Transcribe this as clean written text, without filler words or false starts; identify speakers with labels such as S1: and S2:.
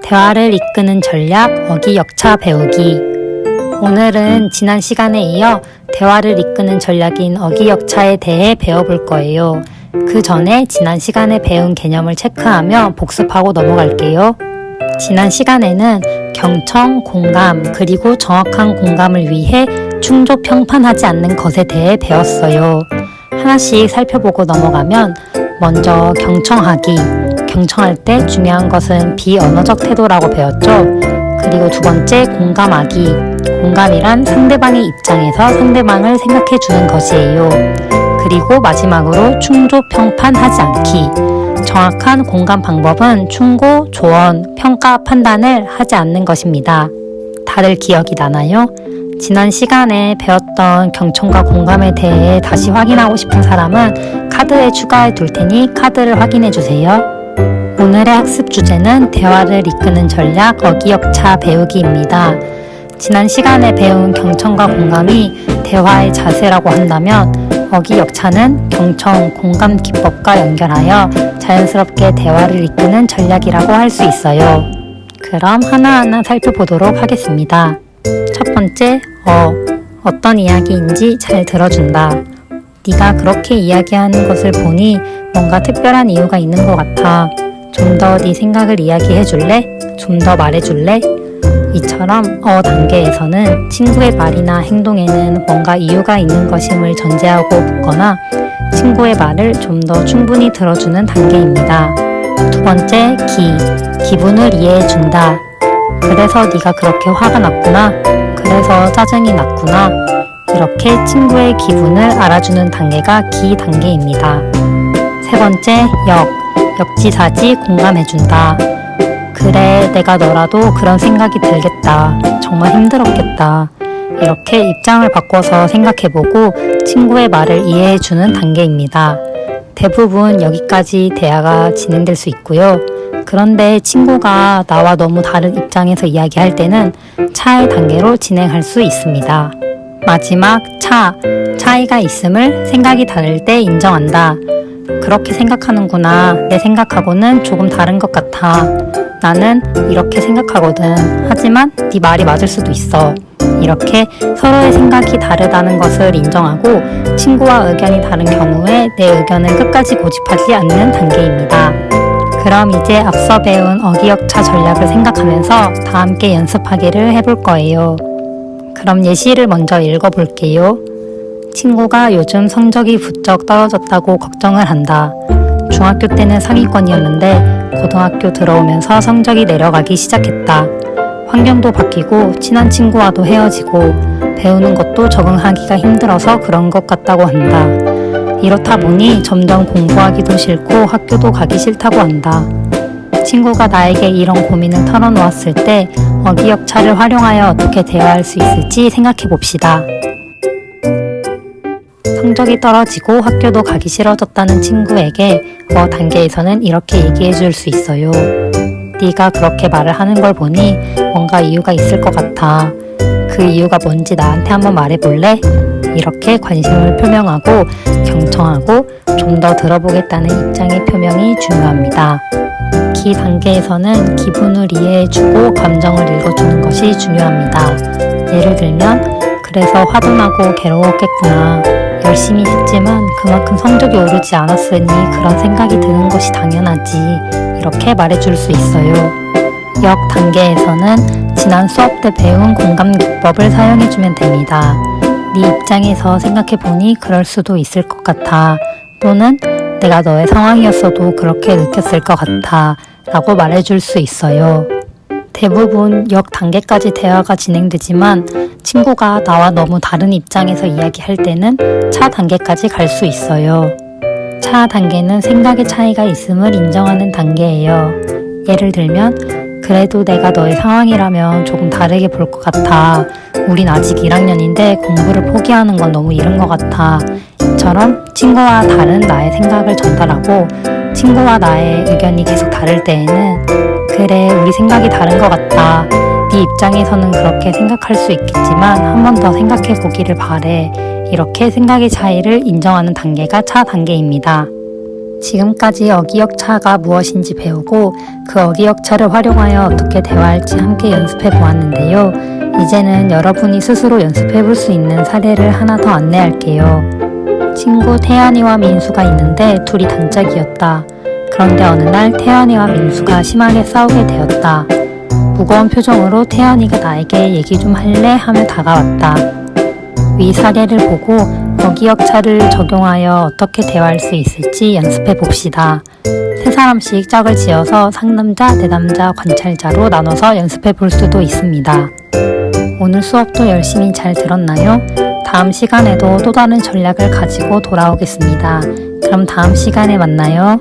S1: 대화를 이끄는 전략, 어기역차 배우기. 오늘은 지난 시간에 이어 대화를 이끄는 전략인 어기역차에 대해 배워볼 거예요. 그 전에 지난 시간에 배운 개념을 체크하며 복습하고 넘어갈게요. 지난 시간에는 경청, 공감, 그리고 정확한 공감을 위해 충족 평판하지 않는 것에 대해 배웠어요. 하나씩 살펴보고 넘어가면 먼저 경청하기. 경청할 때 중요한 것은 비언어적 태도라고 배웠죠. 그리고 두 번째 공감하기. 공감이란 상대방의 입장에서 상대방을 생각해 주는 것이에요. 그리고 마지막으로 충족 평판하지 않기. 정확한 공감 방법은 충고, 조언, 평가, 판단을 하지 않는 것입니다. 다들 기억이 나나요? 지난 시간에 배웠던 경청과 공감에 대해 다시 확인하고 싶은 사람은 카드에 추가해 둘 테니 카드를 확인해 주세요. 오늘의 학습 주제는 대화를 이끄는 전략 어기역차 배우기입니다. 지난 시간에 배운 경청과 공감이 대화의 자세라고 한다면 어기역차는 경청, 공감 기법과 연결하여 자연스럽게 대화를 이끄는 전략이라고 할 수 있어요. 그럼 하나하나 살펴보도록 하겠습니다. 첫 번째, 어떤 이야기인지 잘 들어준다. 네가 그렇게 이야기하는 것을 보니 뭔가 특별한 이유가 있는 것 같아. 좀 더 네 생각을 이야기해 줄래? 좀 더 말해 줄래? 이처럼 단계에서는 친구의 말이나 행동에는 뭔가 이유가 있는 것임을 전제하고 묻거나 친구의 말을 좀 더 충분히 들어주는 단계입니다. 두 번째, 기분을 이해해 준다. 그래서 네가 그렇게 화가 났구나. 그래서 짜증이 났구나. 이렇게 친구의 기분을 알아주는 단계가 기 단계입니다. 세 번째, 역지사지 공감해준다. 그래, 내가 너라도 그런 생각이 들겠다. 정말 힘들었겠다. 이렇게 입장을 바꿔서 생각해보고 친구의 말을 이해해주는 단계입니다. 대부분 여기까지 대화가 진행될 수 있고요. 그런데 친구가 나와 너무 다른 입장에서 이야기할 때는 차의 단계로 진행할 수 있습니다. 마지막, 차이가 있음을 생각이 다를 때 인정한다. 그렇게 생각하는구나. 내 생각하고는 조금 다른 것 같아. 나는 이렇게 생각하거든. 하지만 네 말이 맞을 수도 있어. 이렇게 서로의 생각이 다르다는 것을 인정하고 친구와 의견이 다른 경우에 내 의견을 끝까지 고집하지 않는 단계입니다. 그럼 이제 앞서 배운 어기역차 전략을 생각하면서 다 함께 연습하기를 해볼 거예요. 그럼 예시를 먼저 읽어볼게요. 친구가 요즘 성적이 부쩍 떨어졌다고 걱정을 한다. 중학교 때는 상위권이었는데 고등학교 들어오면서 성적이 내려가기 시작했다. 환경도 바뀌고 친한 친구와도 헤어지고 배우는 것도 적응하기가 힘들어서 그런 것 같다고 한다. 이렇다 보니 점점 공부하기도 싫고 학교도 가기 싫다고 한다. 친구가 나에게 이런 고민을 털어놓았을 때 어기역차를 활용하여 어떻게 대화할 수 있을지 생각해 봅시다. 성적이 떨어지고 학교도 가기 싫어졌다는 친구에게 단계에서는 이렇게 얘기해 줄 수 있어요. 네가 그렇게 말을 하는 걸 보니 뭔가 이유가 있을 것 같아. 그 이유가 뭔지 나한테 한번 말해볼래? 이렇게 관심을 표명하고 경청하고 좀 더 들어보겠다는 입장의 표명이 중요합니다. 기 단계에서는 기분을 이해해주고 감정을 읽어주는 것이 중요합니다. 예를 들면 그래서 화도 나고 괴로웠겠구나. 열심히 했지만 그만큼 성적이 오르지 않았으니 그런 생각이 드는 것이 당연하지. 이렇게 말해줄 수 있어요. 역 단계에서는 지난 수업 때 배운 공감 기법을 사용해주면 됩니다. 네 입장에서 생각해보니 그럴 수도 있을 것 같아. 또는 내가 너의 상황이었어도 그렇게 느꼈을 것 같아. 라고 말해줄 수 있어요. 대부분 역 단계까지 대화가 진행되지만 친구가 나와 너무 다른 입장에서 이야기할 때는 차 단계까지 갈 수 있어요. 차 단계는 생각의 차이가 있음을 인정하는 단계예요. 예를 들면 그래도 내가 너의 상황이라면 조금 다르게 볼 것 같아. 우린 아직 1학년인데 공부를 포기하는 건 너무 이른 것 같아. 이처럼 친구와 다른 나의 생각을 전달하고 친구와 나의 의견이 계속 다를 때에는 그래, 우리 생각이 다른 것 같다. 네 입장에서는 그렇게 생각할 수 있겠지만 한 번 더 생각해 보기를 바래. 이렇게 생각의 차이를 인정하는 단계가 차 단계입니다. 지금까지 어기역차가 무엇인지 배우고 그 어기역차를 활용하여 어떻게 대화할지 함께 연습해 보았는데요. 이제는 여러분이 스스로 연습해 볼 수 있는 사례를 하나 더 안내할게요. 친구 태연이와 민수가 있는데 둘이 단짝이었다. 그런데 어느 날 태연이와 민수가 심하게 싸우게 되었다. 무거운 표정으로 태연이가 나에게 얘기 좀 할래? 하며 다가왔다. 위 사례를 보고 어기역차를 적용하여 어떻게 대화할 수 있을지 연습해 봅시다. 세 사람씩 짝을 지어서 상남자, 내남자, 관찰자로 나눠서 연습해 볼 수도 있습니다. 오늘 수업도 열심히 잘 들었나요? 다음 시간에도 또 다른 전략을 가지고 돌아오겠습니다. 그럼 다음 시간에 만나요.